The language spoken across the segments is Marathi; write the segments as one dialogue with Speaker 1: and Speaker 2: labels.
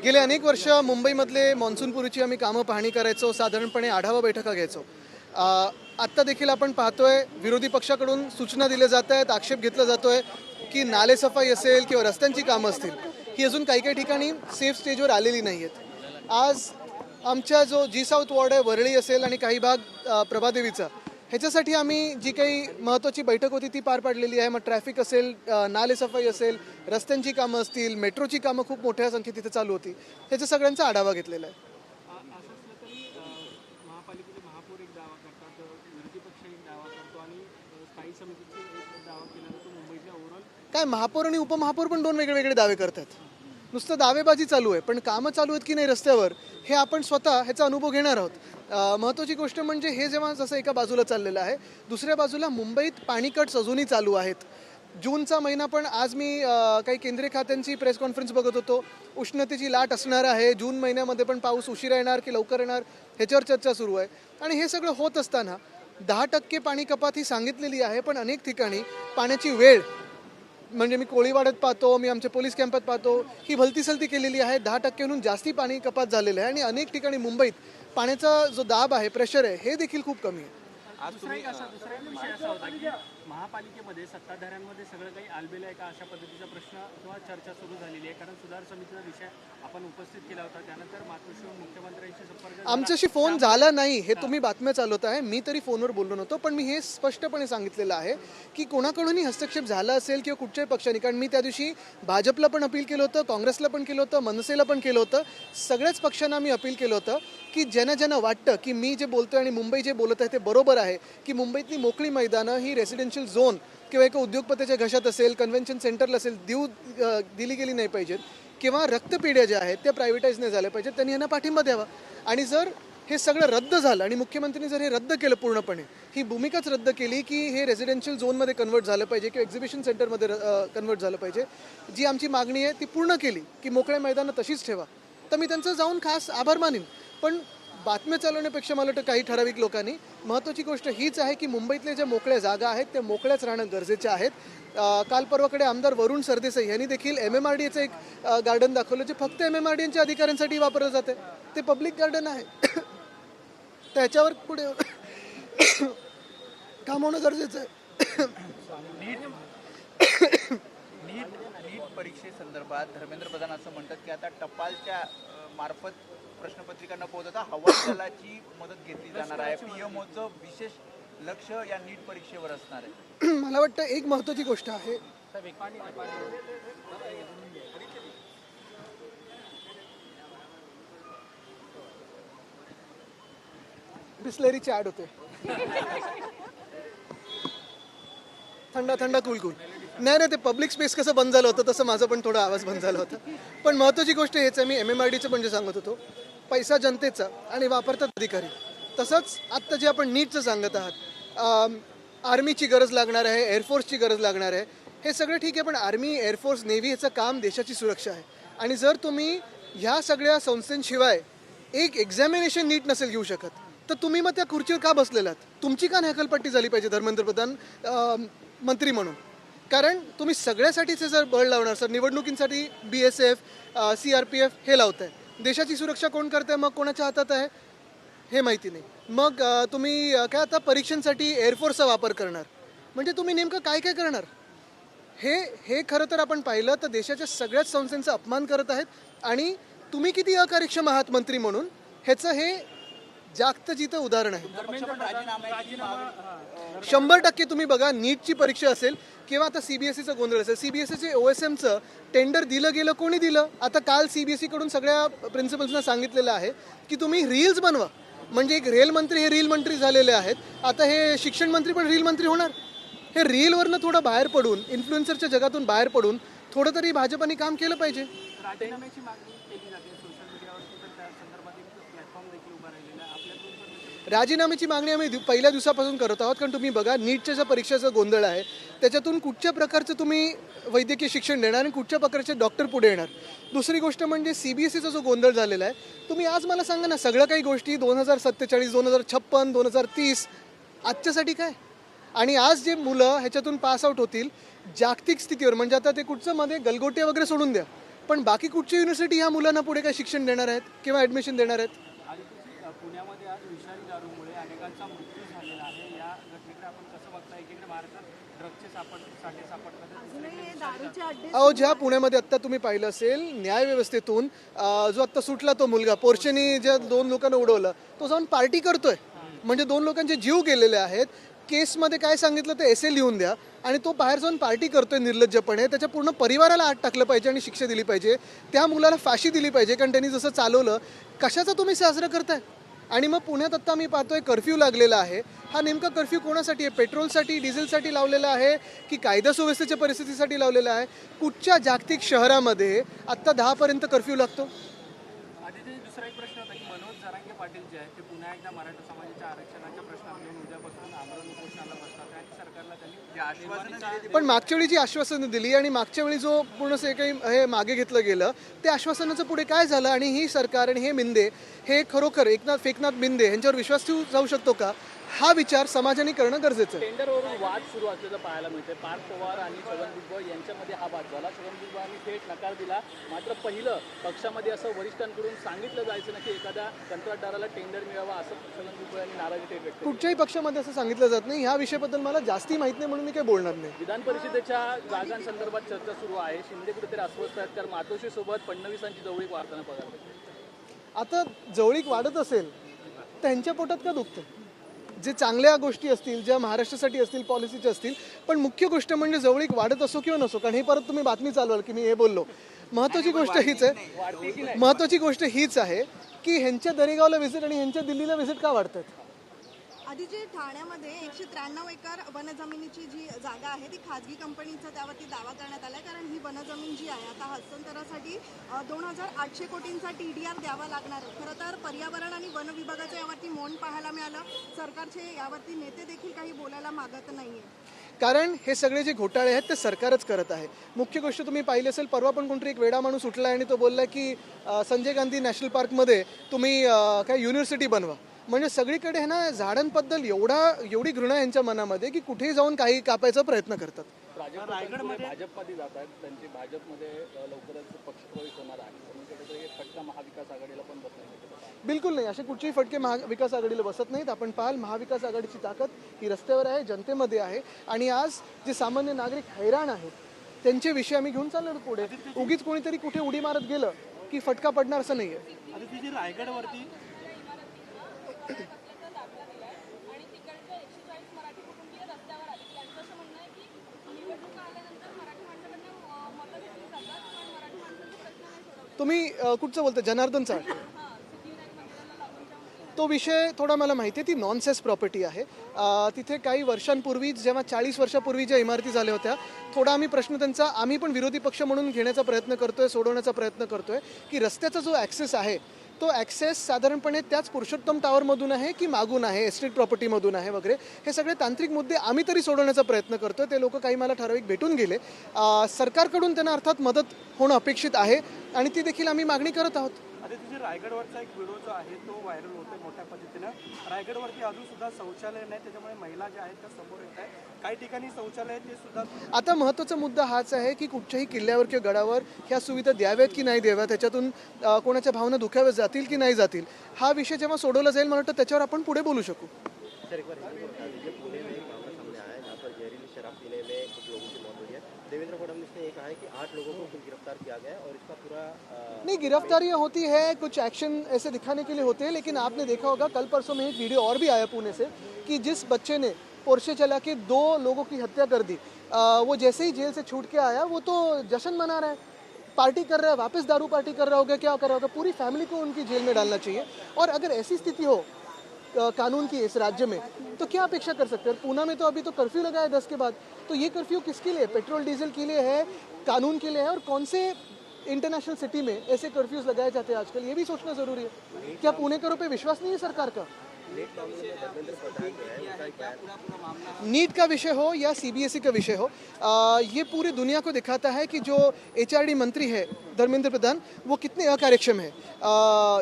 Speaker 1: गेले अनेक वर्ष मुंबईमधले मान्सूनपूर्वीची आम्ही कामं पाहणी करायचो, साधारणपणे आढावा बैठका घ्यायचो. आत्ता देखील आपण पाहतोय विरोधी पक्षाकडून सूचना दिल्या जात आहेत, आक्षेप घेतला जातोय की नालेसफाई असेल किंवा रस्त्यांची कामं असतील ही अजून काही काही ठिकाणी सेफ स्टेजवर आलेली नाही आहेत. आज आमच्या जो जी साऊथ वॉर्ड आहे, वरळी असेल आणि काही भाग प्रभादेवीचा, ह्याच्यासाठी आम्ही जी काही महत्त्वाची बैठक होती ती पार पाडलेली आहे. मग ट्रॅफिक असेल, नालेसफाई असेल, रस्त्यांची कामं असतील, मेट्रोची कामं खूप मोठ्या संख्येत तिथे चालू होती, ह्याच्या सगळ्यांचा आढावा घेतलेला आहे.
Speaker 2: महापालिकेचे महापौर एक दावा करतात, विरोधी पक्ष एक दावा करतो आणि स्थायी समितीचे एक दावा केला जातो मुंबईच्या ओव्हरऑल.
Speaker 1: काय महापौर आणि उपमहापौर पण दोन वेगळे दावे करतात. नुसतं दावेबाजी चालू आहे, पण कामं चालू आहेत की नाही रस्त्यावर हे आपण स्वतः ह्याचा अनुभव घेणार आहोत. महत्त्वाची गोष्ट म्हणजे हे जेव्हा जसं एका बाजूला चाललेलं आहे, दुसऱ्या बाजूला मुंबईत पाणीकट्स अजूनही चालू आहेत. जूनचा महिना पण आज मी काही केंद्रीय खात्यांची प्रेस कॉन्फरन्स बघत होतो. उष्णतेची लाट असणार आहे, जून महिन्यामध्ये पण पाऊस उशिरा येणार की लवकर येणार ह्याच्यावर चर्चा सुरू आहे. आणि हे सगळं होत असताना 10% पाणी कपात ही सांगितलेली आहे, पण अनेक ठिकाणी पाण्याची वेळ म्हणजे मी कोळीवाड्यात पाहतो, मी आमच्या पोलीस कॅम्पात पाहतो, ही भलतीसलती केलेली आहे. 10%हून जास्ती पाणी कपात झालेलं आहे आणि अनेक ठिकाणी मुंबईत पाण्याचा जो दाब आहे, प्रेशर आहे, हे देखील खूप कमी आहे.
Speaker 2: दुसरा एक विषय असा होता की महापालिकेमध्ये सत्ताधाऱ्यांमध्ये सगळं काही आलबेल आहे का, अशा पद्धतीचा प्रश्न किंवा चर्चा सुरू झालेली आहे. कारण सुधार समितीचा विषय आपण उपस्थित केला होता, त्यानंतर मातोश्री मुख्यमंत्र्यांशी संपर्क
Speaker 1: आमच्याशी फोन झाला नाही हे तुम्ही बातम्या चालवत आहे. मी तरी फोनवर बोललो नव्हतो, पण मी हे स्पष्टपणे सांगितलेलं आहे की कोणाकडूनही हस्तक्षेप झाला असेल किंवा कुठच्याही पक्षाने, कारण मी त्या दिवशी भाजपला पण अपील केलं होतं, काँग्रेसला पण केलं होतं, मनसेला पण केलं होतं, सगळ्याच पक्षांना मी अपील केलं होतं की ज्यांना ज्यांना वाटतं की मी जे बोलतोय आणि मुंबई जे बोलत आहे ते बरोबर आहे, की मुंबईतली मोकळी मैदानं ही रेसिडेन्शियल झोन किंवा एका उद्योगपतीच्या घशात असेल, कन्व्हेन्शन सेंटरला असेल, दिली गेली नाही पाहिजेत किंवा रक्तपेढ्या ज्या आहेत त्या प्रायव्हेटाईज नाही झाल्या पाहिजेत, त्यांनी यांना पाठिंबा द्यावा. आणि जर हे सगळं रद्द झालं आणि मुख्यमंत्र्यांनी जर हे रद्द केलं, पूर्णपणे ही भूमिकाच रद्द केली की हे रेसिडेन्शियल झोनमध्ये कन्वर्ट झालं पाहिजे किंवा एक्झिबिशन सेंटरमध्ये कन्वर्ट झालं पाहिजे, जी आमची मागणी आहे ती पूर्ण केली की मोकळ्या मैदानं तशीच ठेवा, तर मी त्यांचं जाऊन खास आभार मानेन. पण बातम्या चालवण्यापेक्षा मला वाटतं काही ठराविक लोकांनी महत्त्वाची गोष्ट हीच आहे की मुंबईतल्या ज्या मोकळ्या जागा आहेत त्या मोकळ्याच राहणं गरजेच्या आहेत. काल परवाकडे आमदार वरुण सरदेसाई यांनी देखील MMRDAचं एक गार्डन दाखवलं, जे फक्त MMRDAच्या अधिकाऱ्यांसाठी वापरलं जाते. ते पब्लिक गार्डन आहे, त्याच्यावर पुढे काम होणं गरजेचं आहे.
Speaker 3: नीट परीक्षेसंदर्भात धर्मेंद्र प्रधान असं म्हणतात की आता टपालच्या मार्फत प्रश्नपत्रिका न पोहोचता हवाई दलाची मदत घेतली जाणार आहे. PMOचं विशेष लक्ष या नीट परीक्षेवर असणार आहे.
Speaker 1: मला वाटतं एक महत्त्वाची गोष्ट आहे, बिस्लेरीची ॲड होते, थंडा थंडा कूल कूल. नाही, ते पब्लिक स्पेस कसं बंद झालं होतं तसं माझं पण थोडा आवाज बंद झाला होता. पण महत्त्वाची गोष्ट हेच आहे, मी MMRDचं पण जे सांगत होतो, पैसा जनतेचा आणि वापरतात अधिकारी. तसंच आत्ता जे आपण नीटचं सांगत आहात, आर्मीची गरज लागणार आहे, एअरफोर्सची गरज लागणार आहे, हे सगळं ठीक आहे, पण आर्मी, एअरफोर्स, नेव्ही ह्याचं काम देशाची सुरक्षा आहे. आणि जर तुम्ही ह्या सगळ्या संस्थांशिवाय एक एक्झामिनेशन नीट नसेल घेऊ शकत, तर तुम्ही मग त्या खुर्चीवर का बसलेलात? तुमची का हकलपट्टी झाली पाहिजे धर्मेंद्र प्रधान मंत्री म्हणून? कारण तुम्ही सगळ्यासाठीच जर बळ लावणार सर, निवडणुकींसाठी BSF, CRPF हे लावत आहे, देशाची सुरक्षा कोण करत आहे, मग कोणाच्या हातात आहे हे माहिती नाही. मग तुम्ही काय आता परीक्षांसाठी एअरफोर्सचा वापर करणार, म्हणजे तुम्ही नेमकं काय काय करणार? हे खरं तर आपण पाहिलं तर देशाच्या सगळ्याच संस्थांचा अपमान करत आहेत. आणि तुम्ही किती अकार्यक्षम आहात मंत्री म्हणून ह्याचं हे जागतं जिथं उदाहरण आहे. 100% तुम्ही बघा, नीटची परीक्षा असेल किंवा आता CBSEचा गोंधळ असेल, CBSEचे OSMचं टेंडर दिलं गेलं, कोणी दिलं? आता काल CBSE कडून सगळ्या प्रिन्सिपल्सना सांगितलेलं आहे की तुम्ही रील्स बनवा, म्हणजे एक रेल मंत्री हे रील मंत्री झालेले आहेत, आता हे शिक्षण मंत्री पण रील मंत्री होणार. हे रीलवरनं थोडं बाहेर पडून, इन्फ्लुएन्सरच्या जगातून बाहेर पडून थोडं तरी भाजपाने काम केलं पाहिजे.
Speaker 2: राजीनाम्याची मागणी केली जाते सोशल मीडियावरती, तर त्या संदर्भात एक प्लॅटफॉर्म देखील उभा राहिलेला आहे. आपल्याकडून
Speaker 1: राजीनाम्याची मागणी आम्ही पहिल्या दिवसापासून करत आहोत, कारण तुम्ही बघा नीटच्या ज्या परीक्षेचा गोंधळ आहे त्याच्यातून कुठच्या प्रकारचं तुम्ही वैद्यकीय शिक्षण देणार आणि कुठच्या प्रकारचे डॉक्टर पुढे येणार. दुसरी गोष्ट म्हणजे CBSEचा जो गोंधळ झालेला आहे, तुम्ही आज मला सांगा ना, सगळं काही गोष्टी 2047, 2056, 2030 आजच्यासाठी काय? आणि आज जे मुलं ह्याच्यातून पास आउट होतील जागतिक स्थितीवर, म्हणजे आता ते कुठचं मध्ये गलगोटे वगैरे सोडून द्या, पण बाकी कुठची युनिव्हर्सिटी ह्या मुलांना पुढे काय शिक्षण देणार आहेत किंवा ॲडमिशन देणार आहेत?
Speaker 2: पुण्यामध्ये आज विषारी दारूमुळे अनेकांचा मृत्यू झालेला आहे. या घटनेकडे आपण कसं बघता? एकीकडे महाराष्ट्रात ड्रग्सचे साठे सापडतात,
Speaker 1: अहो, ज्या पुण्यामध्ये आत्ता तुम्ही पाहिलं असेल न्यायव्यवस्थेतून जो आत्ता सुटला तो मुलगा पोर्शेनी ज्या 2 लोकांना उडवलं, तो जाऊन पार्टी करतोय. म्हणजे 2 लोकांचे जीव गेलेले आहेत. केसमध्ये काय सांगितलं ते एसे लिहून द्या आणि तो बाहेर जाऊन पार्टी करतोय निर्लज्जपणे. त्याच्या पूर्ण परिवाराला आत टाकलं पाहिजे आणि शिक्षा दिली पाहिजे. त्या मुलाला फाशी दिली पाहिजे, कारण त्यांनी जसं चालवलं. कशाचा तुम्ही साजरा करताय? आणि मग पुण्यात आत्ता मी पाहतोय कर्फ्यू लागलेला आहे. हा नेमका कर्फ्यू कोणासाठी आहे? पेट्रोलसाठी, डिझेलसाठी लावलेला आहे की कायदा सुव्यवस्थेच्या परिस्थितीसाठी लावलेला आहे? कुठच्या जागतिक शहरामध्ये आत्ता 10पर्यंत कर्फ्यू लागतो?
Speaker 2: आधी दुसरा एक प्रश्न होता की मनोज जरांगे पाटील जे आहेत ते पुन्हा एकदा मराठा समाजाच्या आरक्षणाच्या प्रश्नावर घेऊन उद्यापासून आमरण उपोषणाला बसतात आणि सरकारला त्यांनी
Speaker 3: जे आश्वासनं
Speaker 1: पण मागच्या वेळी जी आश्वासनं दिली आणि मागच्या वेळी जो पूर्ण जे काही हे मागे घेतलं गेलं त्या आश्वासनाचं पुढे काय झालं? आणि ही सरकार आणि हे मिंदे हे खरोखर एकनाथ मिंदे यांच्यावर विश्वास ठेवू जाऊ शकतो का? हा विचार समाजाने करणं गरजेचं आहे.
Speaker 4: टेंडरवरून वाद सुरू असल्याचं पाहायला मिळते. पार्थ पवार आणि छगन भुजबळ यांच्यामध्ये हा वाद झाला. छगन भुजबळांनी थेट नकार दिला. मात्र पहिलं पक्षामध्ये असं वरिष्ठांकडून सांगितलं जायचं ना की एखाद्या कंत्राटदाराला टेंडर मिळावा, असं छगन भुजबळ यांनी नाराजी थेट व्यक्त केली.
Speaker 1: कुठच्याही पक्षामध्ये असं सांगितलं जात नाही. ह्या विषयाबद्दल मला जास्ती माहिती नाही म्हणून मी काही बोलणार नाही.
Speaker 4: विधान परिषदेच्या जागांसंदर्भात चर्चा सुरू आहे. शिंदे कुठेतरी अस्वस्थ आहेत, कारण मातोश्रीसोबत फडणवीसांची जवळीक वाढताना पगार मिळते.
Speaker 1: आता जवळीक वाढत असेल त्यांच्या पोटात का दुखतं? जे चांगल्या गोष्टी असतील, ज्या महाराष्ट्रासाठी असतील, पॉलिसीच्या असतील, पण मुख्य गोष्ट म्हणजे जवळीक वाढत असो किंवा नसो, कारण हे परत तुम्ही बातमी चालवाल की मी हे बोललो. महत्त्वाची गोष्ट हीच आहे की ह्यांच्या दरेगावला व्हिजिट आणि ह्यांच्या दिल्लीला व्हिजिट का वाढतात?
Speaker 5: आधी जे ठाण्यामध्ये 193 एकर वनजमिनीची जी जागा आहे ती खाजगी कंपनीचा त्यावरती दावा करण्यात आला आहे, कारण ही वनजमीन जी आहे आता हस्तांतरासाठी 2800 कोटींचा TDR द्यावा लागणार आहे. खरं तर पर्यावरण आणि वन विभागाचं यावरती मौन पाहायला मिळालं. सरकारचे यावरती नेते देखील काही बोलायला मागत नाहीये,
Speaker 1: कारण हे सगळे जे घोटाळे आहेत ते सरकारच करत आहे. मुख्य गोष्ट तुम्ही पाहिली असेल, परवा पण कोणतरी एक वेडा माणूस उठला आणि तो बोलला की संजय गांधी नॅशनल पार्कमध्ये तुम्ही काय युनिव्हर्सिटी बनवा. म्हणजे सगळीकडे आहे ना झाडांबद्दल एवढी घृणा यांच्या मनामध्ये की कुठेही जाऊन काही कापायचा प्रयत्न करतात.
Speaker 4: रायगडमध्ये भाजपमध्ये जात आहेत. त्यांची भाजपमध्ये लवकरच पक्षप्रवेश होणार आहे. म्हणून कुठेतरी एक फटका महाविकास आघाडीला पण बसणार.
Speaker 1: बिलकुल नाही, असे कुठचेही फटके महाविकास आघाडीला बसत नाहीत. आपण पाहाल महाविकास आघाडीची ताकद ही रस्त्यावर आहे, जनतेमध्ये आहे. आणि आज जे सामान्य नागरिक हैराण आहेत त्यांचे विषय आम्ही घेऊन चाललो पुढे. उगीच कोणीतरी कुठे उडी मारत गेलं की फटका पडणार असं नाही आहे.
Speaker 2: आता ती जी रायगडवरती
Speaker 1: तुम्ही कुठचं बोलता? जनार्दन चाळ. तो विषय थोडा मला माहिती आहे. ती नॉनसेस प्रॉपर्टी आहे. तिथे काही वर्षांपूर्वी जेव्हा 40 वर्षापूर्वी ज्या इमारती झाल्या होत्या, थोडा आम्ही प्रश्न त्यांचा आम्ही पण विरोधी पक्ष म्हणून घेण्याचा प्रयत्न करतोय, सोडवण्याचा प्रयत्न करतोय की रस्त्याचा जो ॲक्सेस आहे तो ॲक्सेस साधारणपणे त्याच पुरुषोत्तम टावरमधून आहे की मागून आहे, एस्टेट प्रॉपर्टीमधून आहे वगैरे. हे सगळे तांत्रिक मुद्दे आम्ही तरी सोडवण्याचा प्रयत्न करतोय. ते लोक काही मला ठराविक भेटून गेले. सरकारकडून त्यांना अर्थात मदत होणं अपेक्षित आहे आणि ती देखील आम्ही मागणी करत आहोत.
Speaker 2: आता तुझे रायगडवरचा एक व्हिडिओ जो आहे तो व्हायरल होतोय मोठ्या पद्धतीनं. रायगडवरती अजून सुद्धा शौचालय नाही, त्याच्यामुळे महिला ज्या आहेत त्या समोर येत आहेत. काही ठिकाणी शौचालय ते सुद्धा.
Speaker 1: आता महत्त्वाचा मुद्दा हाच आहे की कुठच्याही किल्ल्यावर किंवा गडावर ह्या सुविधा द्याव्यात की नाही द्याव्यात, त्याच्यातून कोणाच्या भावना दुखाव्या जातील की नाही जातील, हा विषय जेव्हा सोडवला जाईल मला वाटतं त्याच्यावर आपण पुढे बोलू शकू.
Speaker 6: देवेंद्र फडणवीस ने कहा है कि 8 लोगों को गिरफ्तार किया गया है और इसका पूरा
Speaker 1: नहीं, गिरफ्तारियां होती है, कुछ एक्शन ऐसे दिखाने के लिए होते हैं, लेकिन आपने देखा होगा कल परसों में एक वीडियो और भी आया पुणे से कि जिस बच्चे ने पोर्शे चला के 2 लोगों की हत्या कर दी, वो जैसे ही जेल से छूट के आया वो तो जश्न मना रहा है, पार्टी कर रहा है, वापस दारू पार्टी कर रहा होगा, क्या कर रहा होगा. पूरी फैमिली को उनकी जेल में डालना चाहिए. और अगर ऐसी स्थिति हो कानून की इस राज्य में तो क्या अपेक्षा कर सकते हैं. पूना में तो अभी तो कर्फ्यू लगा है 10 के बाद. तो ये कर्फ्यू किसके लिए? पेट्रोल डीजल के लिए है, कानून के लिए है, और कौन से इंटरनेशनल सिटी में ऐसे कर्फ्यूज लगाए जाते हैं आजकल, ये भी सोचना जरूरी है. क्या पुणेकरों पे विश्वास नहीं है सरकार का? नीट का विषय हो या CBSE का विषय हो, ये पूरी दुनिया को दिखाता है कि जो HRD मंत्री है धर्मेंद्र प्रधान वो कितने अकार्यक्षम है.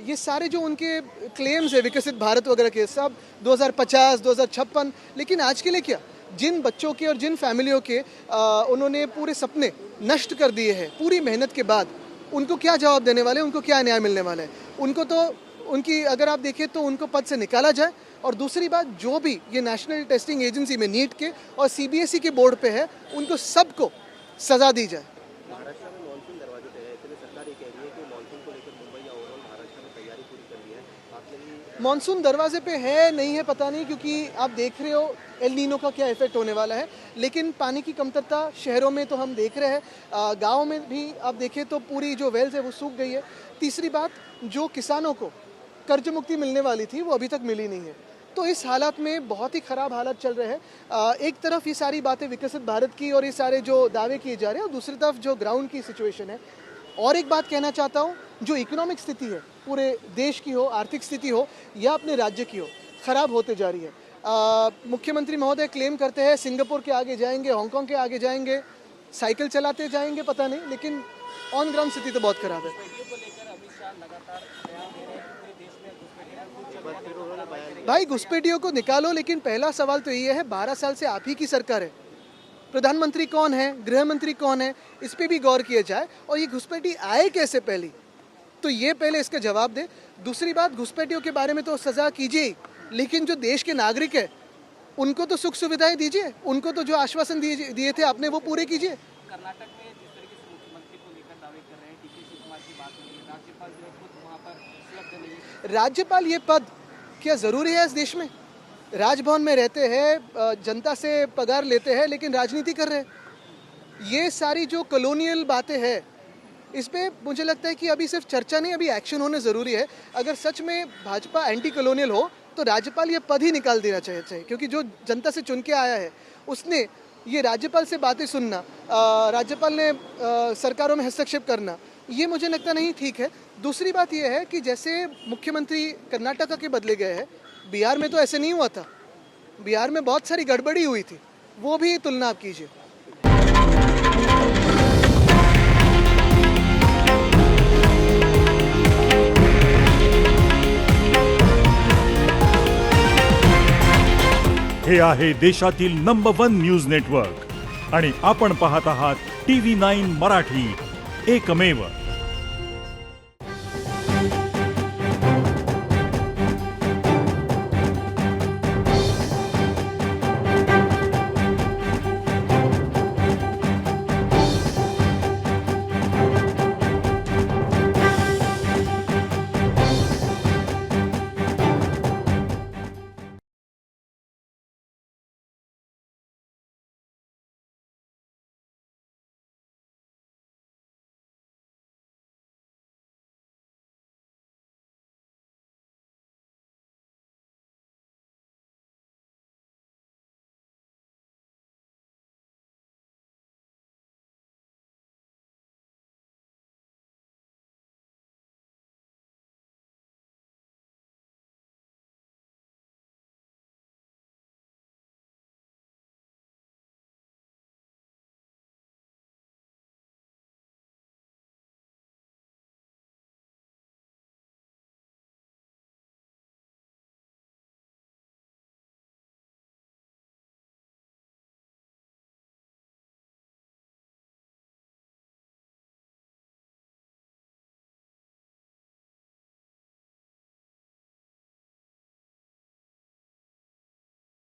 Speaker 1: ये सारे जो उनके क्लेम्स है विकसित भारत वगैरह के, सब 2050 2056, लेकिन आज के लिए क्या? जिन बच्चों के और जिन फैमिलियों के उन्होंने पूरे सपने नष्ट कर दिए हैं पूरी मेहनत के बाद, उनको क्या जवाब देने वाले हैं, उनको क्या न्याय मिलने वाला है? उनको तो उनकी अगर आप देखें तो उनको पद से निकाला जाए, और दूसरी बात जो भी ये नेशनल टेस्टिंग एजेंसी में नीट के और सीबीएसई के बोर्ड पे है उनको सबको सजा दी जाए।
Speaker 6: महाराष्ट्र में मानसून दरवाजे पे है, इसलिए सरकार ये कह रही है कि मानसून को लेकर मुंबई या ओवरऑल महाराष्ट्र में तैयारी पूरी कर ली है। आपने भी
Speaker 1: मानसून दरवाजे पे है नहीं है पता नहीं, क्योंकि आप देख रहे हो एल नीनो का क्या इफेक्ट होने वाला है, लेकिन पानी की कमतरता शहरों में तो हम देख रहे हैं, गाँव में भी आप देखें तो पूरी जो वेल्स है वो सूख गई है। तीसरी बात, जो किसानों को कर्ज मुक्ति मिलने वाली थी वो अभी तक मिली नहीं है। तो इस हालात में बहुत ही ख़राब हालात चल रहे हैं। एक तरफ ये सारी बातें विकसित भारत की और ये सारे जो दावे किए जा रहे हैं, और दूसरी तरफ जो ग्राउंड की सिचुएशन है। और एक बात कहना चाहता हूँ, जो इकोनॉमिक स्थिति है पूरे देश की हो, आर्थिक स्थिति हो या अपने राज्य की हो, ख़राब होते जा रही है। मुख्यमंत्री महोदय क्लेम करते हैं सिंगापुर के आगे जाएंगे, हांगकांग के आगे जाएंगे, साइकिल चलाते जाएंगे पता नहीं, लेकिन ऑन ग्राउंड स्थिति तो बहुत ख़राब है। भाई घुसपैठियों को निकालो, लेकिन पहला सवाल तो ये है 12 साल से आप ही की सरकार है, प्रधानमंत्री कौन है, गृह मंत्री कौन है, इस पे भी गौर किया जाए। और ये घुसपैठी आए कैसे पहली, तो ये पहले इसका जवाब दे। दूसरी बात, घुसपैठियों के बारे में तो सजा कीजिए ही, लेकिन जो देश के नागरिक है उनको तो सुख सुविधाएं दीजिए, उनको तो जो आश्वासन दिए थे आपने वो पूरे कीजिए।
Speaker 2: कर्नाटक में जिस तरीके से मुख्यमंत्री को लेकर दावे कर रहे हैं, डीके शिवकुमार की बात हो रही है, राज्यपाल जो है खुद वहाँ पर उपलब्ध नहीं है।
Speaker 1: राज्यपाल ये पद क्या ज़रूरी है इस देश में? राजभवन में रहते हैं, जनता से पगार लेते हैं, लेकिन राजनीति कर रहे हैं। ये सारी जो कॉलोनियल बातें हैं, इस पे मुझे लगता है कि अभी सिर्फ चर्चा नहीं, अभी एक्शन होने ज़रूरी है। अगर सच में भाजपा एंटी कॉलोनियल हो तो राज्यपाल ये पद ही निकाल देना चाहिए, क्योंकि जो जनता से चुन के आया है उसने ये राज्यपाल से बातें सुनना, राज्यपाल ने सरकारों में हस्तक्षेप करना, ये मुझे लगता नहीं ठीक है। दूसरी बात यह है कि जैसे मुख्यमंत्री कर्नाटक के बदले गए हैं, बिहार में तो ऐसे नहीं हुआ था। बिहार में बहुत सारी गड़बड़ी हुई थी, वो भी तुलना आप कीजिए।
Speaker 7: हे आहे देशातील नंबर 1 न्यूज नेटवर्क आणि आपण पाहत आहात TV9 मराठी, एकमेव।